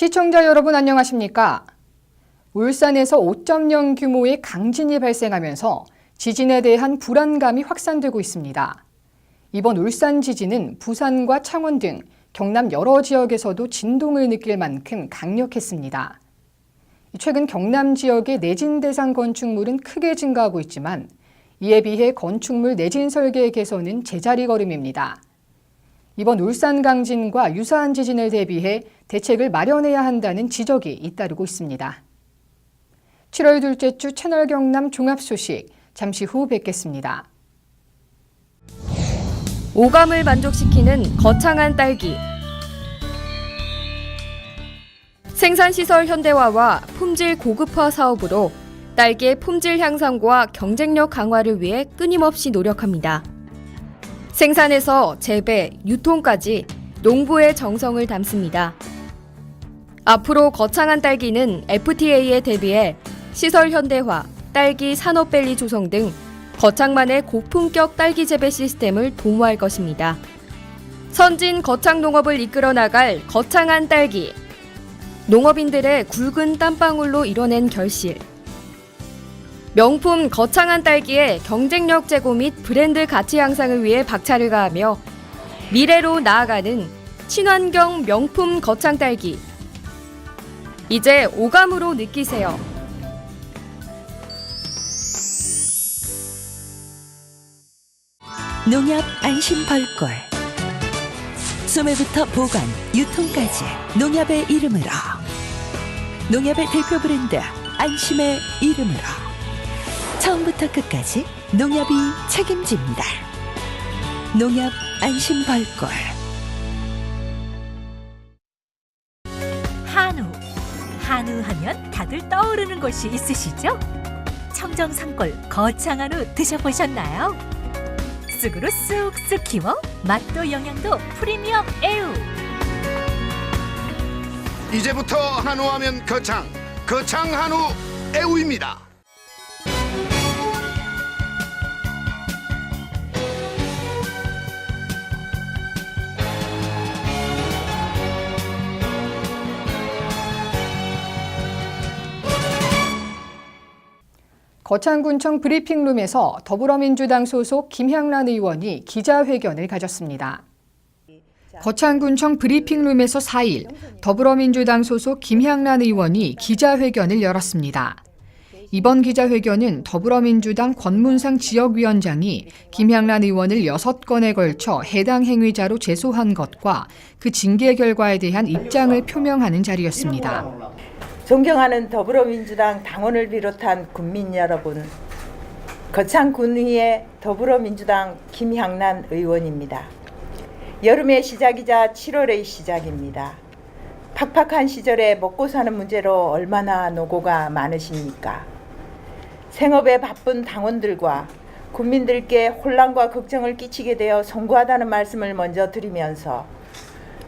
시청자 여러분 안녕하십니까? 울산에서 5.0 규모의 강진이 발생하면서 지진에 대한 불안감이 확산되고 있습니다. 이번 울산 지진은 부산과 창원 등 경남 여러 지역에서도 진동을 느낄 만큼 강력했습니다. 최근 경남 지역의 내진 대상 건축물은 크게 증가하고 있지만 이에 비해 건축물 내진 설계 개선은 제자리 걸음입니다. 이번 울산 강진과 유사한 지진을 대비해 대책을 마련해야 한다는 지적이 잇따르고 있습니다. 7월 둘째 주 채널 경남 종합 소식 잠시 후 뵙겠습니다. 오감을 만족시키는 거창한 딸기. 생산시설 현대화와 품질 고급화 사업으로 딸기의 품질 향상과 경쟁력 강화를 위해 끊임없이 노력합니다. 생산에서 재배, 유통까지 농부의 정성을 담습니다. 앞으로 거창한 딸기는 FTA에 대비해 시설 현대화, 딸기 산업밸리 조성 등 거창만의 고품격 딸기 재배 시스템을 도모할 것입니다. 선진 거창 농업을 이끌어 나갈 거창한 딸기. 농업인들의 굵은 땀방울로 이뤄낸 결실. 명품 거창한 딸기의 경쟁력 제고 및 브랜드 가치 향상을 위해 박차를 가하며 미래로 나아가는 친환경 명품 거창 딸기. 이제 오감으로 느끼세요. 농협 안심 벌꿀. 소매부터 보관, 유통까지 농협의 이름으로. 농협의 대표 브랜드 안심의 이름으로. 처음부터 끝까지 농협이 책임집니다. 농협 안심 벌꿀. 한우 하면 다들 떠오르는 것이 있으시죠? 청정산골 거창 한우 드셔보셨나요? 쑥으로 쑥쑥 키워 맛도 영양도 프리미엄 애우. 이제부터 한우하면 거창 한우 애우입니다. 거창군청 브리핑룸에서 더불어민주당 소속 김향란 의원이 기자회견을 가졌습니다. 거창군청 브리핑룸에서 4일 더불어민주당 소속 김향란 의원이 기자회견을 열었습니다. 이번 기자회견은 더불어민주당 권문상 지역위원장이 김향란 의원을 6건에 걸쳐 해당 행위자로 제소한 것과 그 징계 결과에 대한 입장을 표명하는 자리였습니다. 존경하는 더불어민주당 당원을 비롯한 국민 여러분, 거창군의회 더불어민주당 김향란 의원입니다. 여름의 시작이자 7월의 시작입니다. 팍팍한 시절에 먹고 사는 문제로 얼마나 노고가 많으십니까? 생업에 바쁜 당원들과 국민들께 혼란과 걱정을 끼치게 되어 송구하다는 말씀을 먼저 드리면서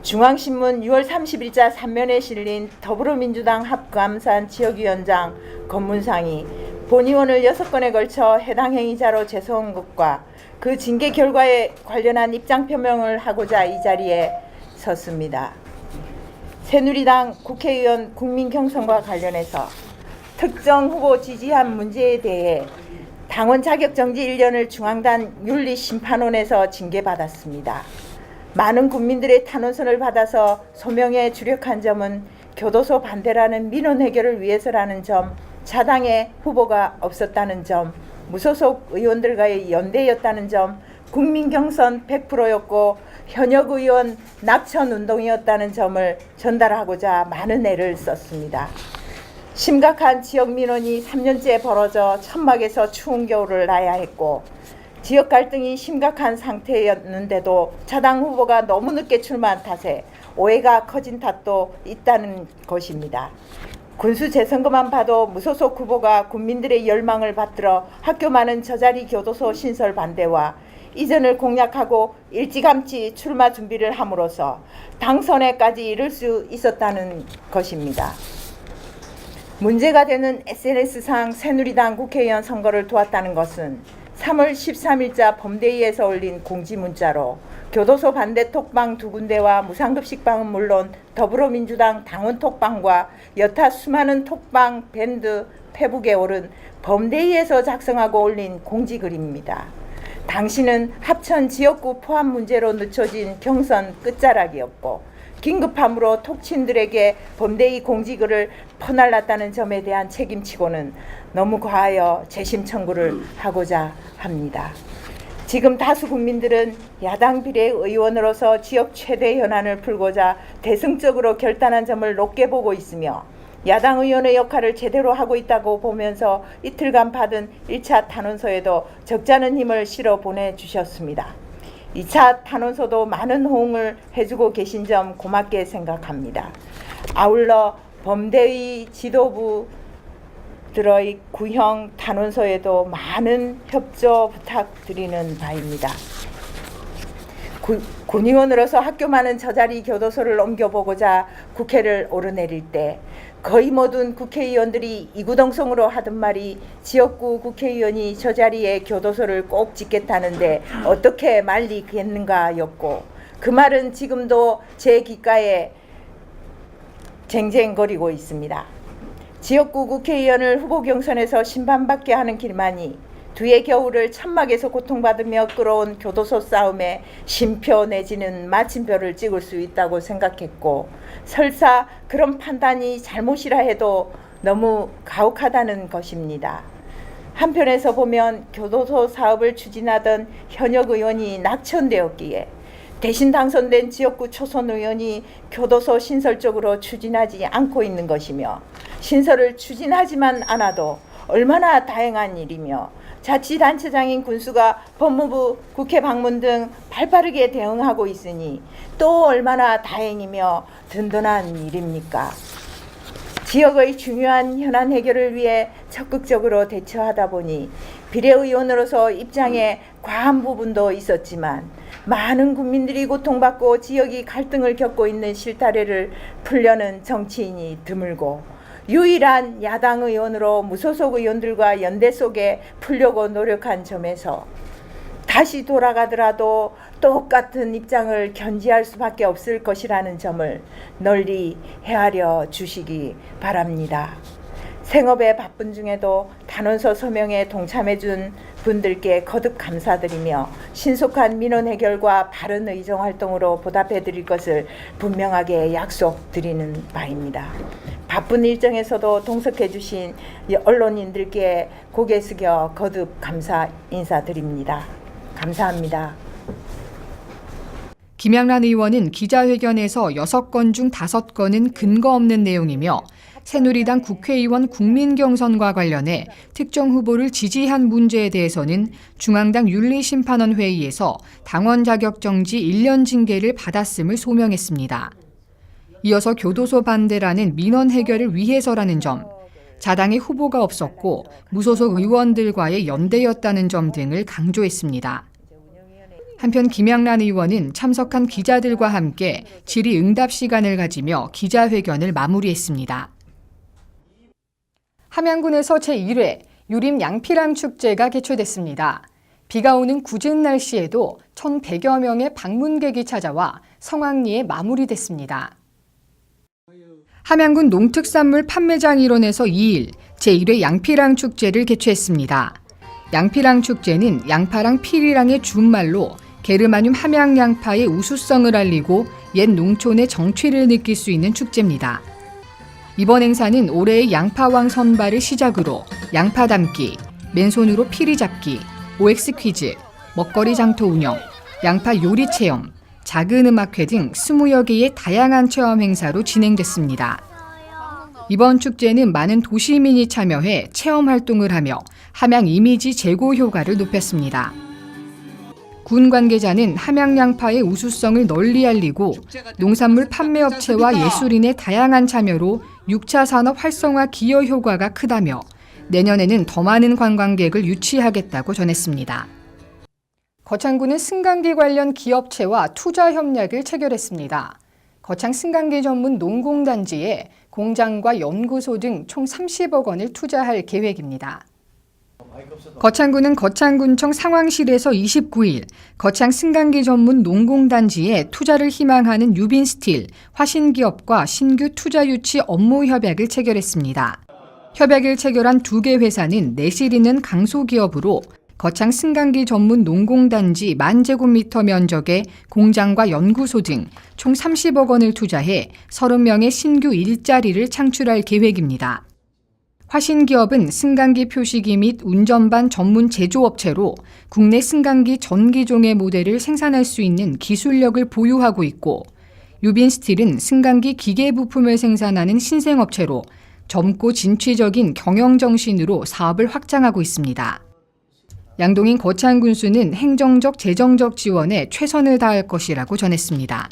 중앙신문 6월 30일자 3면에 실린 더불어민주당 합감산 지역위원장 권문상이 본 의원을 6건에 걸쳐 해당 행위자로 제소한 것과 그 징계 결과에 관련한 입장 표명을 하고자 이 자리에 섰습니다. 새누리당 국회의원 국민 경선과 관련해서 특정 후보 지지한 문제에 대해 당원 자격 정지 1년을 중앙단 윤리심판원에서 징계받았습니다. 많은 국민들의 탄원서를 받아서 소명에 주력한 점은 교도소 반대라는 민원 해결을 위해서라는 점, 자당의 후보가 없었다는 점, 무소속 의원들과의 연대였다는 점, 국민 경선 100%였고 현역 의원 낙천 운동이었다는 점을 전달하고자 많은 애를 썼습니다. 심각한 지역 민원이 3년째 벌어져 천막에서 추운 겨울을 나야 했고 지역 갈등이 심각한 상태였는데도 자당 후보가 너무 늦게 출마한 탓에 오해가 커진 탓도 있다는 것입니다. 군수 재선거만 봐도 무소속 후보가 국민들의 열망을 받들어 학교 많은 저자리 교도소 신설 반대와 이전을 공약하고 일찌감치 출마 준비를 함으로써 당선에까지 이를 수 있었다는 것입니다. 문제가 되는 SNS상 새누리당 국회의원 선거를 도왔다는 것은 3월 13일자 범대위에서 올린 공지문자로 교도소 반대 톡방 2군데와 무상급식방은 물론 더불어민주당 당원 톡방과 여타 수많은 톡방, 밴드, 페북에 오른 범대위에서 작성하고 올린 공지글입니다. 당시는 합천 지역구 포함 문제로 늦춰진 경선 끝자락이었고 긴급함으로 톡친들에게 범대위 공지글을 퍼날랐다는 점에 대한 책임치고는 너무 과하여 재심 청구를 하고자 합니다. 지금 다수 국민들은 야당 비례의원으로서 지역 최대 현안을 풀고자 대승적으로 결단한 점을 높게 보고 있으며 야당 의원의 역할을 제대로 하고 있다고 보면서 이틀간 받은 1차 탄원서에도 적잖은 힘을 실어 보내주셨습니다. 2차 탄원서도 많은 호응을 해주고 계신 점 고맙게 생각합니다. 아울러 범대위 지도부 들의 구형 탄원서에도 많은 협조 부탁드리는 바입니다. 군의원으로서 학교 많은 저자리 교도소를 옮겨보고자 국회를 오르내릴 때 거의 모든 국회의원들이 이구동성으로 하던 말이 지역구 국회의원이 저 자리에 교도소를 꼭 짓겠다는데 어떻게 말리겠는가였고 그 말은 지금도 제 귓가에 쟁쟁거리고 있습니다. 지역구 국회의원을 후보 경선에서 심판받게 하는 길만이 뒤의 겨울을 천막에서 고통받으며 끌어온 교도소 싸움에 쉼표 내지는 마침표를 찍을 수 있다고 생각했고 설사 그런 판단이 잘못이라 해도 너무 가혹하다는 것입니다. 한편에서 보면 교도소 사업을 추진하던 현역 의원이 낙천되었기에 대신 당선된 지역구 초선 의원이 교도소 신설 쪽으로 추진하지 않고 있는 것이며 신설을 추진하지만 않아도 얼마나 다행한 일이며 자치단체장인 군수가 법무부, 국회 방문 등 발빠르게 대응하고 있으니 또 얼마나 다행이며 든든한 일입니까? 지역의 중요한 현안 해결을 위해 적극적으로 대처하다 보니 비례의원으로서 입장에 과한 부분도 있었지만 많은 국민들이 고통받고 지역이 갈등을 겪고 있는 실타래를 풀려는 정치인이 드물고 유일한 야당 의원으로 무소속 의원들과 연대 속에 풀려고 노력한 점에서 다시 돌아가더라도 똑같은 입장을 견지할 수밖에 없을 것이라는 점을 널리 헤아려 주시기 바랍니다. 생업에 바쁜 중에도 탄원서 서명에 동참해준 분들께 거듭 감사드리며 신속한 민원 해결과 바른 의정 활동으로 보답해드릴 것을 분명하게 약속드리는 바입니다. 바쁜 일정에서도 동석해주신 언론인들께 고개 숙여 거듭 감사 인사드립니다. 감사합니다. 김양란 의원은 기자회견에서 6건 중 5건은 근거 없는 내용이며 새누리당 국회의원 국민경선과 관련해 특정 후보를 지지한 문제에 대해서는 중앙당 윤리심판원 회의에서 당원 자격 정지 1년 징계를 받았음을 소명했습니다. 이어서 교도소 반대라는 민원 해결을 위해서라는 점, 자당의 후보가 없었고 무소속 의원들과의 연대였다는 점 등을 강조했습니다. 한편 김양란 의원은 참석한 기자들과 함께 질의응답 시간을 가지며 기자회견을 마무리했습니다. 함양군에서 제1회 유림 양피랑 축제가 개최됐습니다. 비가 오는 궂은 날씨에도 1,100여 명의 방문객이 찾아와 성황리에 마무리됐습니다. 함양군 농특산물 판매장 일원에서 2일 제1회 양피랑 축제를 개최했습니다. 양피랑 축제는 양파랑 피리랑의 준말로 게르마늄 함양 양파의 우수성을 알리고 옛 농촌의 정취를 느낄 수 있는 축제입니다. 이번 행사는 올해의 양파왕 선발을 시작으로 양파 담기, 맨손으로 피리 잡기, OX 퀴즈, 먹거리 장터 운영, 양파 요리 체험, 작은 음악회 등 20여 개의 다양한 체험 행사로 진행됐습니다. 이번 축제는 많은 도시민이 참여해 체험 활동을 하며 함양 이미지 제고 효과를 높였습니다. 군 관계자는 함양 양파의 우수성을 널리 알리고 농산물 판매업체와 예술인의 다양한 참여로 6차 산업 활성화 기여 효과가 크다며 내년에는 더 많은 관광객을 유치하겠다고 전했습니다. 거창군은 승강기 관련 기업체와 투자 협약을 체결했습니다. 거창 승강기 전문 농공단지에 공장과 연구소 등 총 30억 원을 투자할 계획입니다. 거창군은 거창군청 상황실에서 29일 거창 승강기 전문 농공단지에 투자를 희망하는 유빈스틸, 화신기업과 신규 투자 유치 업무 협약을 체결했습니다. 협약을 체결한 두 개 회사는 내실 있는 강소기업으로 거창 승강기 전문 농공단지 10,000제곱미터 면적의 공장과 연구소 등 총 30억 원을 투자해 30명의 신규 일자리를 창출할 계획입니다. 화신기업은 승강기 표시기 및 운전반 전문 제조업체로 국내 승강기 전기종의 모델을 생산할 수 있는 기술력을 보유하고 있고, 유빈스틸은 승강기 기계 부품을 생산하는 신생업체로 젊고 진취적인 경영 정신으로 사업을 확장하고 있습니다. 양동인 거창군수는 행정적, 재정적 지원에 최선을 다할 것이라고 전했습니다.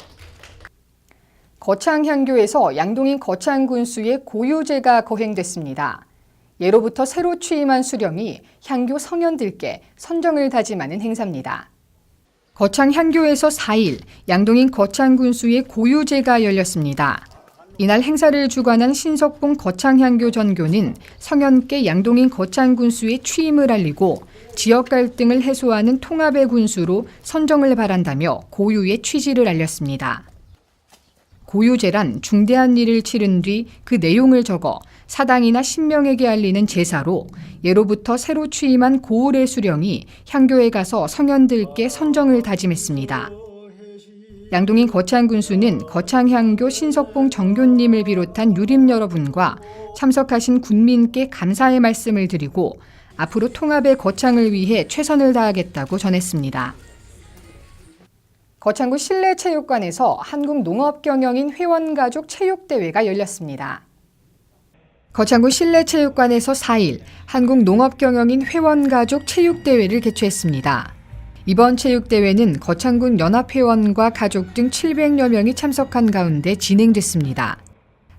거창향교에서 양동인 거창군수의 고유제가 거행됐습니다. 예로부터 새로 취임한 수령이 향교 성현들께 선정을 다짐하는 행사입니다. 거창향교에서 4일 양동인 거창군수의 고유제가 열렸습니다. 이날 행사를 주관한 신석봉 거창향교 전교는 성현께 양동인 거창군수의 취임을 알리고 지역 갈등을 해소하는 통합의 군수로 선정을 바란다며 고유의 취지를 알렸습니다. 고유제란 중대한 일을 치른 뒤 그 내용을 적어 사당이나 신명에게 알리는 제사로, 예로부터 새로 취임한 고을의 수령이 향교에 가서 성현들께 선정을 다짐했습니다. 양동인 거창군수는 거창향교 신석봉 정교님을 비롯한 유림 여러분과 참석하신 군민께 감사의 말씀을 드리고 앞으로 통합의 거창을 위해 최선을 다하겠다고 전했습니다. 거창구 실내체육관에서 한국농업경영인 회원가족 체육대회가 열렸습니다. 거창구 실내체육관에서 4일 한국농업경영인 회원가족 체육대회를 개최했습니다. 이번 체육대회는 거창군 연합회원과 가족 등 700여 명이 참석한 가운데 진행됐습니다.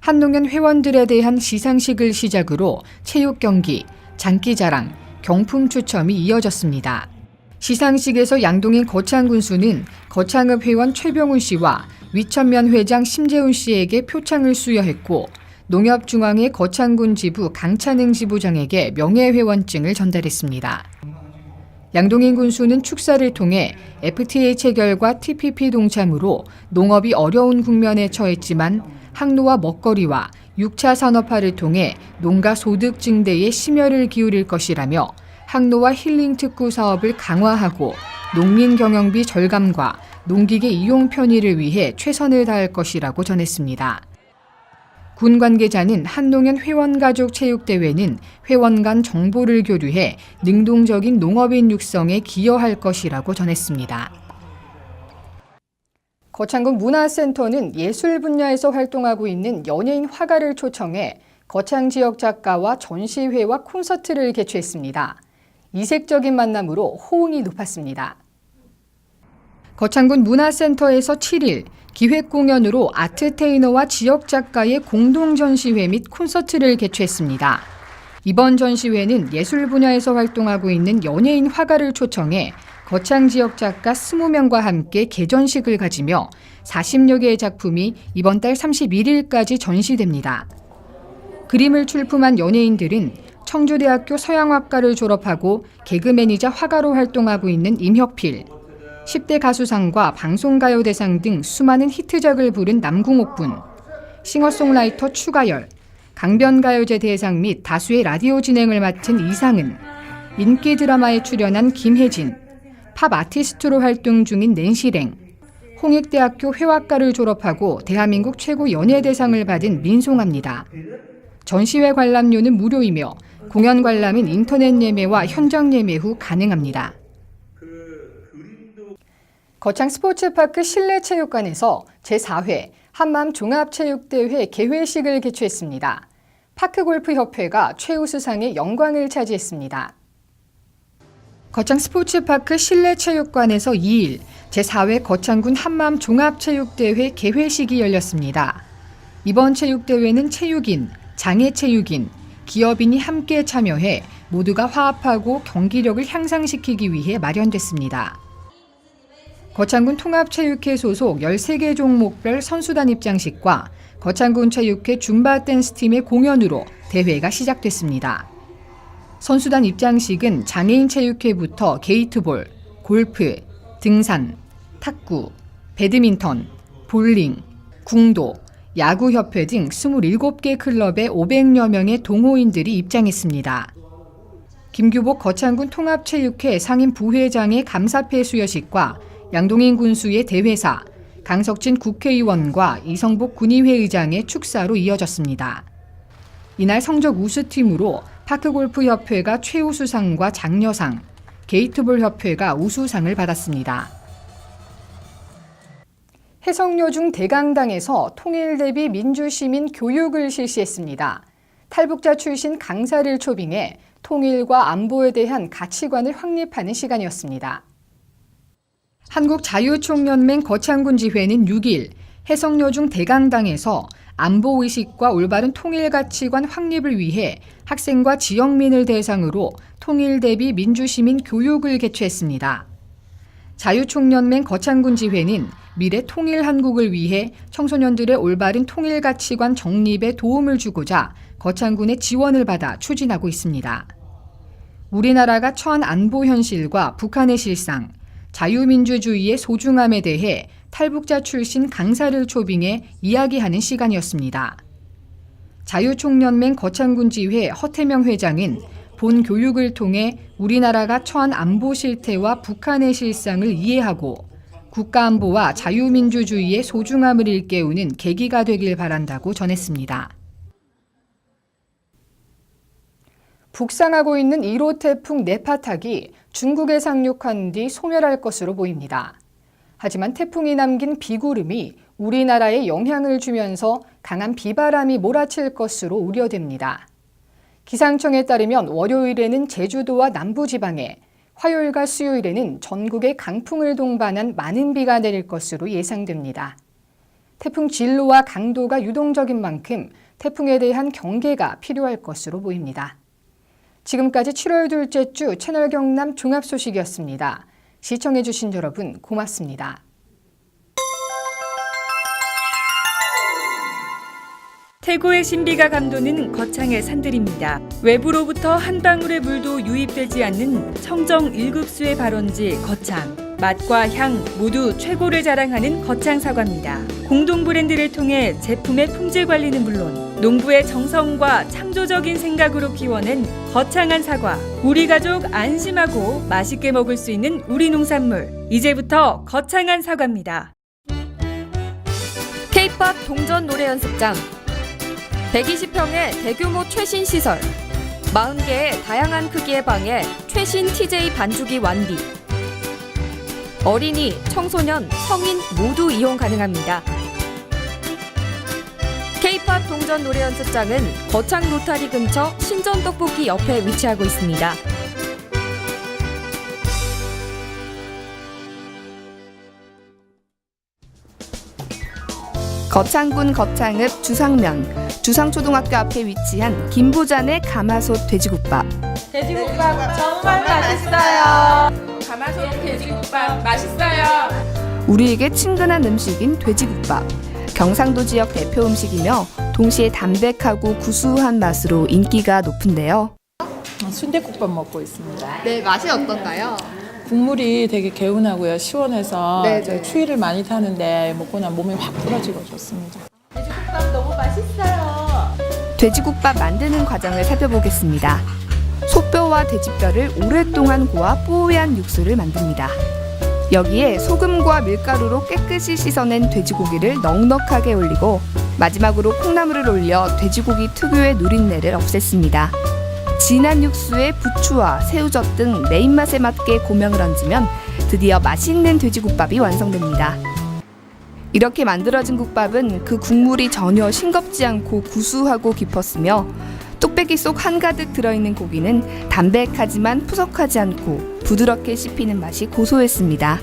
한농연 회원들에 대한 시상식을 시작으로 체육경기, 장기자랑, 경품 추첨이 이어졌습니다. 시상식에서 양동인 거창군수는 거창읍 회원 최병훈 씨와 위천면 회장 심재훈 씨에게 표창을 수여했고, 농협중앙회 거창군 지부 강찬흥 지부장에게 명예회원증을 전달했습니다. 양동인 군수는 축사를 통해 FTA 체결과 TPP 동참으로 농업이 어려운 국면에 처했지만 항로와 먹거리와 6차 산업화를 통해 농가 소득 증대에 심혈을 기울일 것이라며 항로와 힐링 특구 사업을 강화하고 농민 경영비 절감과 농기계 이용 편의를 위해 최선을 다할 것이라고 전했습니다. 군 관계자는 한농연 회원가족 체육대회는 회원 간 정보를 교류해 능동적인 농업인 육성에 기여할 것이라고 전했습니다. 거창군 문화센터는 예술 분야에서 활동하고 있는 연예인 화가를 초청해 거창 지역 작가와 전시회와 콘서트를 개최했습니다. 이색적인 만남으로 호응이 높았습니다. 거창군 문화센터에서 7일 기획공연으로 아트테이너와 지역 작가의 공동 전시회 및 콘서트를 개최했습니다. 이번 전시회는 예술 분야에서 활동하고 있는 연예인 화가를 초청해 거창 지역 작가 20명과 함께 개전식을 가지며 40여 개의 작품이 이번 달 31일까지 전시됩니다. 그림을 출품한 연예인들은 청주대학교 서양학과를 졸업하고 개그맨이자 화가로 활동하고 있는 임혁필, 10대 가수상과 방송가요대상 등 수많은 히트작을 부른 남궁옥군, 싱어송라이터 추가열, 강변가요제 대상 및 다수의 라디오 진행을 맡은 이상은, 인기 드라마에 출연한 김혜진, 팝 아티스트로 활동 중인 낸시랭, 홍익대학교 회화과를 졸업하고 대한민국 최고 연예대상을 받은 민송합니다. 전시회 관람료는 무료이며 공연 관람은 인터넷 예매와 현장 예매 후 가능합니다. 거창 스포츠파크 실내체육관에서 제4회 한마음 종합체육대회 개회식을 개최했습니다. 파크골프협회가 최우수상의 영광을 차지했습니다. 거창 스포츠파크 실내체육관에서 2일 제4회 거창군 한마음 종합체육대회 개회식이 열렸습니다. 이번 체육대회는 체육인, 장애체육인, 기업인이 함께 참여해 모두가 화합하고 경기력을 향상시키기 위해 마련됐습니다. 거창군 통합체육회 소속 13개 종목별 선수단 입장식과 거창군 체육회 줌바 댄스팀의 공연으로 대회가 시작됐습니다. 선수단 입장식은 장애인 체육회부터 게이트볼, 골프, 등산, 탁구, 배드민턴, 볼링, 궁도, 야구협회 등 27개 클럽의 500여 명의 동호인들이 입장했습니다. 김규복 거창군 통합체육회 상임 부회장의 감사패 수여식과 양동인 군수의 대회사, 강석진 국회의원과 이성복 군의회 의장의 축사로 이어졌습니다. 이날 성적 우수팀으로 파크골프협회가 최우수상과 장려상, 게이트볼협회가 우수상을 받았습니다. 해성여중 대강당에서 통일 대비 민주시민 교육을 실시했습니다. 탈북자 출신 강사를 초빙해 통일과 안보에 대한 가치관을 확립하는 시간이었습니다. 한국자유총연맹 거창군 지회는 6일 해성여중 대강당에서 안보의식과 올바른 통일 가치관 확립을 위해 학생과 지역민을 대상으로 통일 대비 민주시민 교육을 개최했습니다. 자유총연맹 거창군 지회는 미래 통일 한국을 위해 청소년들의 올바른 통일 가치관 정립에 도움을 주고자 거창군의 지원을 받아 추진하고 있습니다. 우리나라가 처한 안보 현실과 북한의 실상, 자유민주주의의 소중함에 대해 탈북자 출신 강사를 초빙해 이야기하는 시간이었습니다. 자유총연맹 거창군 지회 허태명 회장은 본 교육을 통해 우리나라가 처한 안보 실태와 북한의 실상을 이해하고 국가안보와 자유민주주의의 소중함을 일깨우는 계기가 되길 바란다고 전했습니다. 북상하고 있는 1호 태풍 네파탁이 중국에 상륙한 뒤 소멸할 것으로 보입니다. 하지만 태풍이 남긴 비구름이 우리나라에 영향을 주면서 강한 비바람이 몰아칠 것으로 우려됩니다. 기상청에 따르면 월요일에는 제주도와 남부지방에, 화요일과 수요일에는 전국에 강풍을 동반한 많은 비가 내릴 것으로 예상됩니다. 태풍 진로와 강도가 유동적인 만큼 태풍에 대한 경계가 필요할 것으로 보입니다. 지금까지 7월 둘째 주 채널 경남 종합 소식이었습니다. 시청해주신 여러분 고맙습니다. 태고의 신비가 감도는 거창의 산들입니다. 외부로부터 한 방울의 물도 유입되지 않는 청정 1급수의 발원지 거창. 맛과 향 모두 최고를 자랑하는 거창 사과입니다. 공동 브랜드를 통해 제품의 품질 관리는 물론 농부의 정성과 창조적인 생각으로 키워낸 거창한 사과. 우리 가족 안심하고 맛있게 먹을 수 있는 우리 농산물. 이제부터 거창한 사과입니다. K-POP 동전 노래 연습장. 120평의 대규모 최신 시설, 40개의 다양한 크기의 방에 최신 TJ 반주기 완비. 어린이, 청소년, 성인 모두 이용 가능합니다. K-POP 동전 노래 연습장은 거창 로타리 근처 신전 떡볶이 옆에 위치하고 있습니다. 거창군 거창읍 주상면, 주상초등학교 앞에 위치한 김부잔의 가마솥 돼지국밥. 돼지국밥 정말 맛있어요. 가마솥 돼지국밥 맛있어요. 우리에게 친근한 음식인 돼지국밥. 경상도 지역 대표 음식이며 동시에 담백하고 구수한 맛으로 인기가 높은데요. 순댓국밥 먹고 있습니다. 네, 맛이 어떤가요? 국물이 되게 개운하고요. 시원해서 네, 제가 네. 추위를 많이 타는데 먹고 나면 몸이 확 풀어지고 좋습니다. 돼지국밥 너무 맛있어요. 돼지국밥 만드는 과정을 살펴보겠습니다. 소뼈와 돼지뼈를 오랫동안 고아 뽀얀 육수를 만듭니다. 여기에 소금과 밀가루로 깨끗이 씻어낸 돼지고기를 넉넉하게 올리고 마지막으로 콩나물을 올려 돼지고기 특유의 누린내를 없앴습니다. 진한 육수에 부추와 새우젓 등 내 입맛에 맞게 고명을 얹으면 드디어 맛있는 돼지국밥이 완성됩니다. 이렇게 만들어진 국밥은 그 국물이 전혀 싱겁지 않고 구수하고 깊었으며 뚝배기 속 한가득 들어있는 고기는 담백하지만 푸석하지 않고 부드럽게 씹히는 맛이 고소했습니다.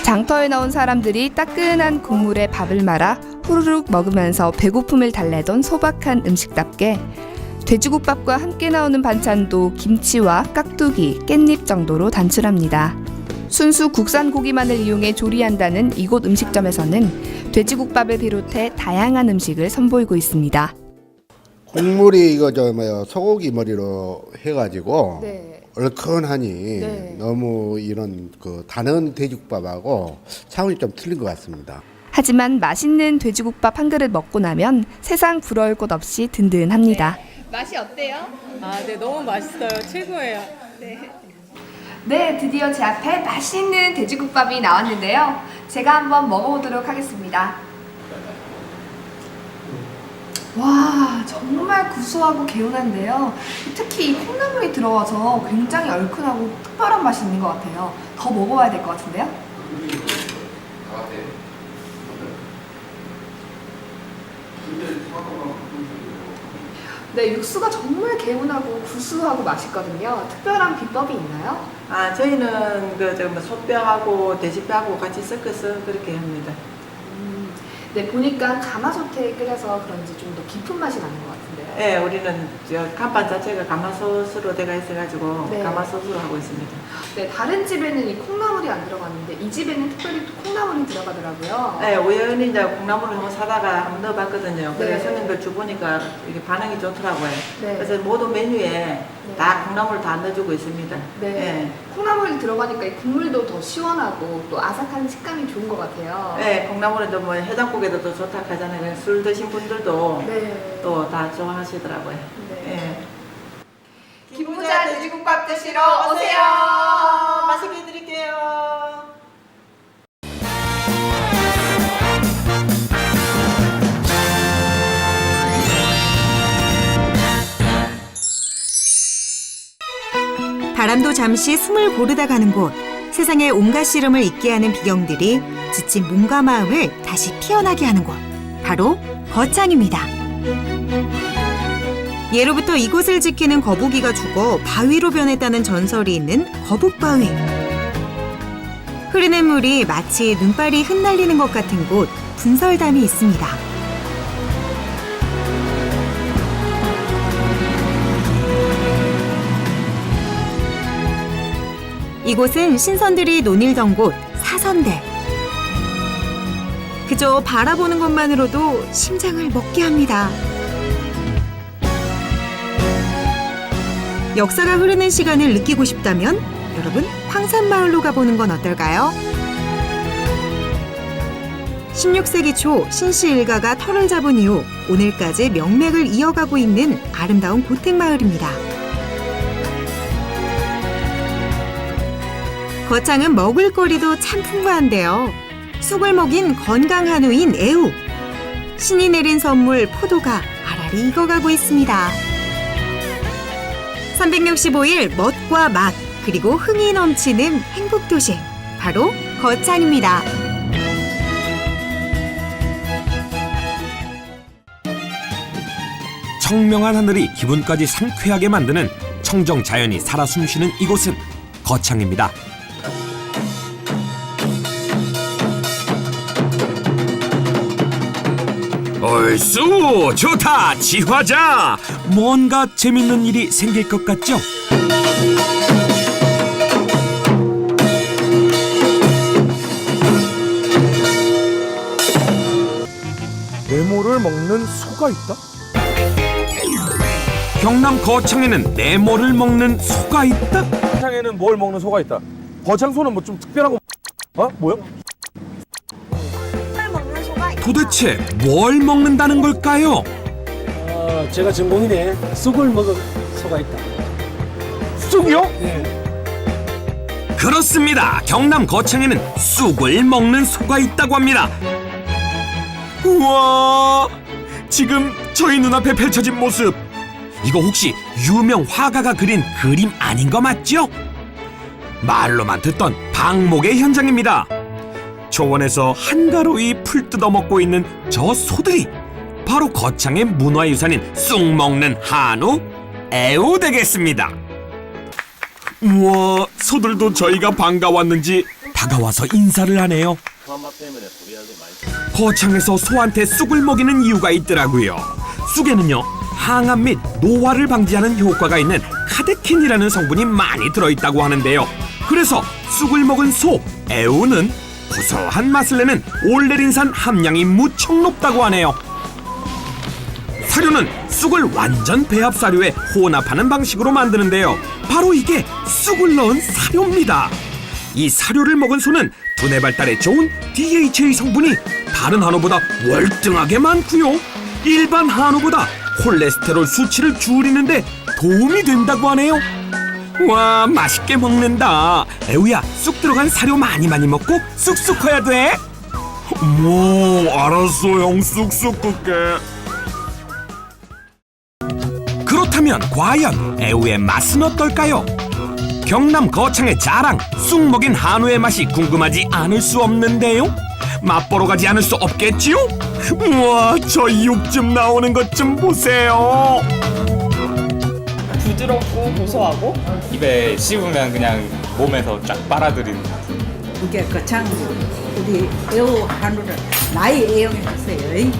장터에 나온 사람들이 따끈한 국물에 밥을 말아 후루룩 먹으면서 배고픔을 달래던 소박한 음식답게 돼지국밥과 함께 나오는 반찬도 김치와 깍두기, 깻잎 정도로 단출합니다. 순수 국산 고기만을 이용해 조리한다는 이곳 음식점에서는 돼지국밥을 비롯해 다양한 음식을 선보이고 있습니다. 국물이 이거 소고기 머리로 해가지고 네. 얼큰하니 네. 너무 이런 그 다른 돼지국밥하고 차원이 좀 틀린 것 같습니다. 하지만 맛있는 돼지국밥 한 그릇 먹고 나면 세상 부러울 것 없이 든든합니다. 맛이 어때요? 아, 네, 너무 맛있어요. 최고예요. 네, 드디어 제 앞에 맛있는 돼지국밥이 나왔는데요. 제가 한번 먹어보도록 하겠습니다. 와, 정말 구수하고 개운한데요. 특히 이 콩나물이 들어가서 굉장히 얼큰하고 특별한 맛이 있는 것 같아요. 더 먹어봐야 될 것 같은데요. 네, 육수가 정말 개운하고 구수하고 맛있거든요. 특별한 비법이 있나요? 아, 저희는 소뼈하고 돼지뼈하고 같이 섞어서 그렇게 합니다. 네, 보니까 가마솥에 끓여서 그런지 좀 더 깊은 맛이 나는 것 같은데요. 네, 우리는 간판 자체가 가마솥으로 되어 있어가지고 네. 가마솥으로 하고 있습니다. 네, 다른 집에는 이 콩나물이 안 들어갔는데 이 집에는 특별히 또 콩나물이 들어가더라고요. 네, 우연히 이제 콩나물을 한번 사다가 한번 넣어봤거든요. 그래서 네. 손님들 주보니까 이게 반응이 좋더라고요. 네. 그래서 모든 메뉴에 다 콩나물 다 넣어주고 있습니다. 네. 콩나물이 들어가니까 이 국물도 더 시원하고 또 아삭한 식감이 좋은 것 같아요. 네, 콩나물은 또 해장국에도 또 좋다 하잖아요. 술 드신 분들도 네. 또 다 좋아하시더라고요. 네. 김부자 돼지국밥 드시러 오세요. 맛있게 드릴게요. 바람도 잠시 숨을 고르다 가는 곳, 세상의 온갖 시름을 잊게 하는 비경들이 지친 몸과 마음을 다시 피어나게 하는 곳, 바로 거창입니다. 예로부터 이곳을 지키는 거북이가 죽어 바위로 변했다는 전설이 있는 거북바위. 흐르는 물이 마치 눈발이 흩날리는 것 같은 곳, 분설담이 있습니다. 이곳은 신선들이 논일던 곳, 사선대. 그저 바라보는 것만으로도 심장을 먹게 합니다. 역사가 흐르는 시간을 느끼고 싶다면 여러분, 황산마을로 가보는 건 어떨까요? 16세기 초 신씨 일가가 터를 잡은 이후 오늘까지 명맥을 이어가고 있는 아름다운 고택마을입니다. 거창은 먹을거리도 참 풍부한데요. 쑥을 먹인 건강 한우인 애우. 신이 내린 선물 포도가 알알이 익어가고 있습니다. 365일 멋과 맛, 그리고 흥이 넘치는 행복도시. 바로 거창입니다. 청명한 하늘이 기분까지 상쾌하게 만드는 청정 자연이 살아 숨쉬는 이곳은 거창입니다. 얼쑤 좋다 지화자. 뭔가 재밌는 일이 생길 것 같죠? 네모를 먹는 소가 있다? 경남 거창에는 네모를 먹는 소가 있다? 거창에는 뭘 먹는 소가 있다? 거창소는 뭐 좀 특별한 거 뭐야? 도대체 뭘 먹는다는 걸까요? 제가 전공이네. 쑥을 먹은 소가 있다. 쑥이요? 네. 그렇습니다. 경남 거창에는 쑥을 먹는 소가 있다고 합니다. 우와, 지금 저희 눈앞에 펼쳐진 모습, 이거 혹시 유명 화가가 그린 그림 아닌 거 맞죠? 말로만 듣던 방목의 현장입니다. 초원에서 한가로이 풀 뜯어먹고 있는 저 소들이 바로 거창의 문화유산인 쑥 먹는 한우 애우 되겠습니다. 우와, 소들도 저희가 반가웠는지 다가와서 인사를 하네요. 거창에서 소한테 쑥을 먹이는 이유가 있더라고요. 쑥에는요, 항암 및 노화를 방지하는 효과가 있는 카데킨이라는 성분이 많이 들어있다고 하는데요. 그래서 쑥을 먹은 소 애우는 고소한 맛을 내는 올레린산 함량이 무척 높다고 하네요. 사료는 쑥을 완전 배합 사료에 혼합하는 방식으로 만드는데요. 바로 이게 쑥을 넣은 사료입니다. 이 사료를 먹은 소는 두뇌 발달에 좋은 DHA 성분이 다른 한우보다 월등하게 많고요. 일반 한우보다 콜레스테롤 수치를 줄이는데 도움이 된다고 하네요. 와, 맛있게 먹는다. 애우야, 쑥 들어간 사료 많이 먹고 쑥쑥 커야 돼. 뭐, 알았어, 형. 쑥쑥 끌게. 그렇다면 과연 애우의 맛은 어떨까요? 경남 거창의 자랑, 쑥 먹인 한우의 맛이 궁금하지 않을 수 없는데요. 맛보러 가지 않을 수 없겠지요? 우와, 저 육 좀 나오는 것 좀 보세요. 부드럽고 고소하고 입에 씹으면 그냥 몸에서 쫙 빨아들이는. 이게 거창 우리 애우 한우를 많이 애용해 주세요.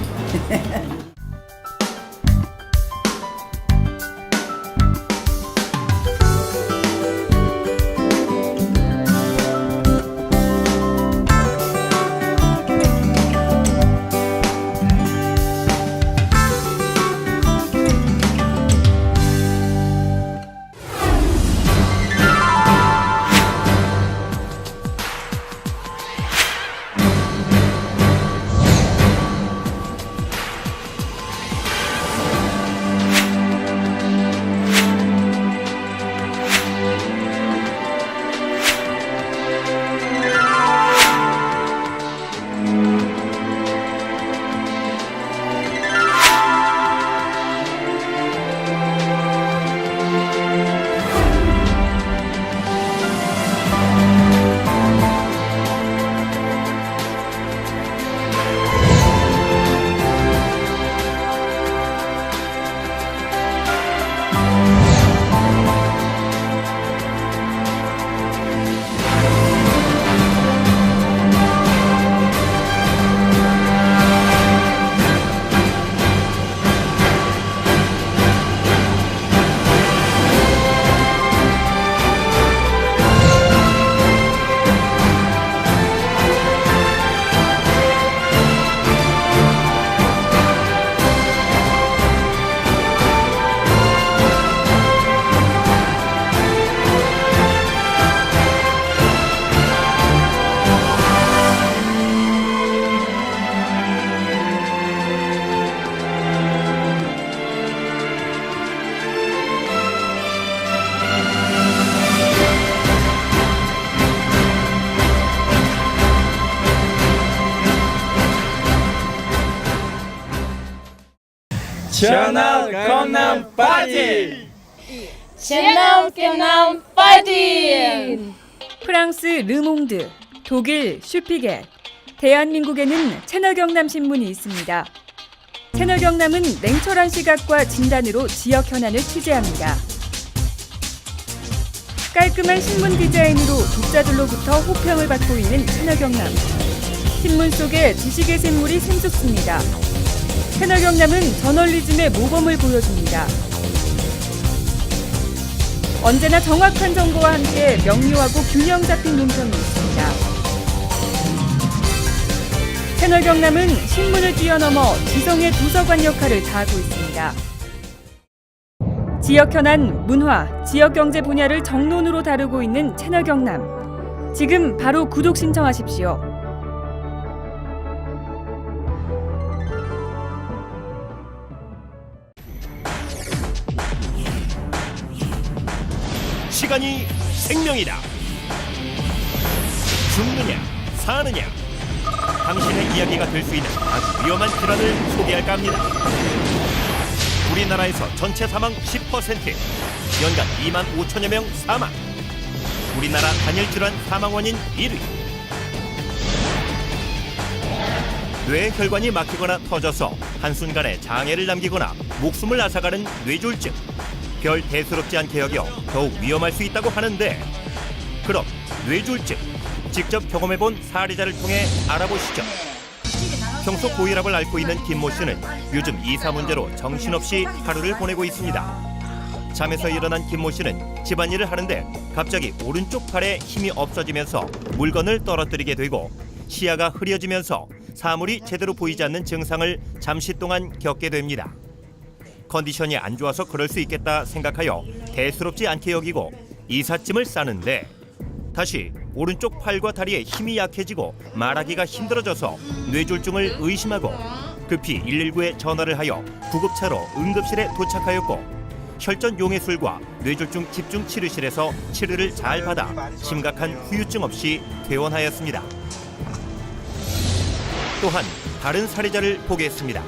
전남 경남 파티! 전남 경남 파티! 프랑스 르몽드, 독일 슈피겔, 대한민국에는 채널경남신문이 있습니다. 채널경남은 냉철한 시각과 진단으로 지역 현안을 취재합니다. 깔끔한 신문 디자인으로 독자들로부터 호평을 받고 있는 채널경남. 신문 속에 지식의 샘물이 샘솟습니다. 채널경남은 저널리즘의 모범을 보여줍니다. 언제나 정확한 정보와 함께 명료하고 균형 잡힌 논평이 있습니다. 채널경남은 신문을 뛰어넘어 지성의 도서관 역할을 다하고 있습니다. 지역 현안, 문화, 지역 경제 분야를 정론으로 다루고 있는 채널경남. 지금 바로 구독 신청하십시오. 시간이 생명이다. 죽느냐 사느냐, 당신의 이야기가 될 수 있는 아주 위험한 질환을 소개할까 합니다. 우리나라에서 전체 사망 10%, 연간 2만 5천여 명 사망. 우리나라 단일 질환 사망 원인 1위. 뇌혈관이 막히거나 터져서 한순간에 장애를 남기거나 목숨을 앗아가는 뇌졸중. 별 대수롭지 않게 여겨 더욱 위험할 수 있다고 하는데, 그럼 뇌졸중 직접 경험해본 사례자를 통해 알아보시죠. 평소 고혈압을 앓고 있는 김모 씨는 요즘 이사 문제로 정신없이 하루를 보내고 있습니다. 잠에서 일어난 김모 씨는 집안일을 하는데 갑자기 오른쪽 팔에 힘이 없어지면서 물건을 떨어뜨리게 되고 시야가 흐려지면서 사물이 제대로 보이지 않는 증상을 잠시 동안 겪게 됩니다. 컨디션이 안 좋아서 그럴 수 있겠다 생각하여 대수롭지 않게 여기고 이삿짐을 싸는데 다시 오른쪽 팔과 다리에 힘이 약해지고 말하기가 힘들어져서 뇌졸중을 의심하고 급히 119에 전화를 하여 구급차로 응급실에 도착하였고 혈전 용해술과 뇌졸중 집중치료실에서 치료를 잘 받아 심각한 후유증 없이 퇴원하였습니다. 또한 다른 사례자를 보겠습니다.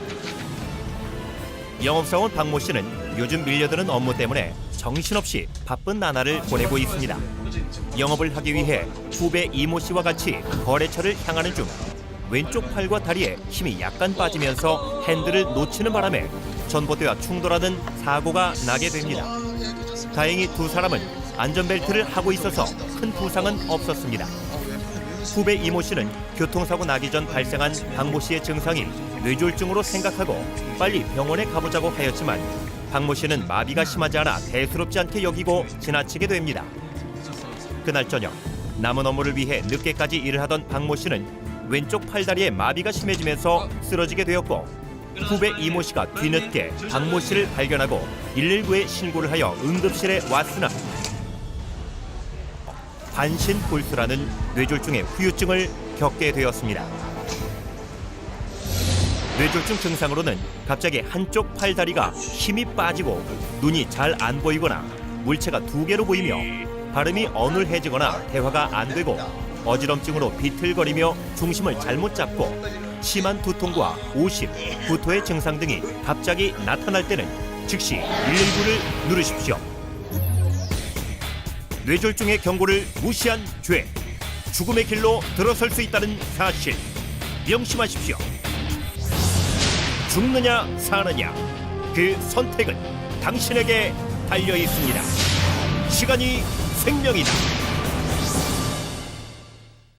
영업사원 박모 씨는 요즘 밀려드는 업무 때문에 정신없이 바쁜 나날을 보내고 있습니다. 영업을 하기 위해 후배 이모 씨와 같이 거래처를 향하는 중 왼쪽 팔과 다리에 힘이 약간 빠지면서 핸들을 놓치는 바람에 전봇대와 충돌하는 사고가 나게 됩니다. 다행히 두 사람은 안전벨트를 하고 있어서 큰 부상은 없었습니다. 후배 이모 씨는 교통사고 나기 전 발생한 박모 씨의 증상이 뇌졸중으로 생각하고 빨리 병원에 가보자고 하였지만 박모 씨는 마비가 심하지 않아 대수롭지 않게 여기고 지나치게 됩니다. 그날 저녁 남은 업무를 위해 늦게까지 일을 하던 박모 씨는 왼쪽 팔다리에 마비가 심해지면서 쓰러지게 되었고 후배 이모 씨가 뒤늦게 박모 씨를 발견하고 119에 신고를 하여 응급실에 왔으나 반신골수라는 뇌졸중의 후유증을 겪게 되었습니다. 뇌졸중 증상으로는 갑자기 한쪽 팔다리가 힘이 빠지고 눈이 잘 안 보이거나 물체가 2개로 보이며 발음이 어눌해지거나 대화가 안 되고 어지럼증으로 비틀거리며 중심을 잘못 잡고 심한 두통과 오심, 구토의 증상 등이 갑자기 나타날 때는 즉시 119를 누르십시오. 뇌졸중의 경고를 무시한 죄, 죽음의 길로 들어설 수 있다는 사실 명심하십시오. 죽느냐 사느냐 그 선택은 당신에게 달려 있습니다. 시간이 생명이다.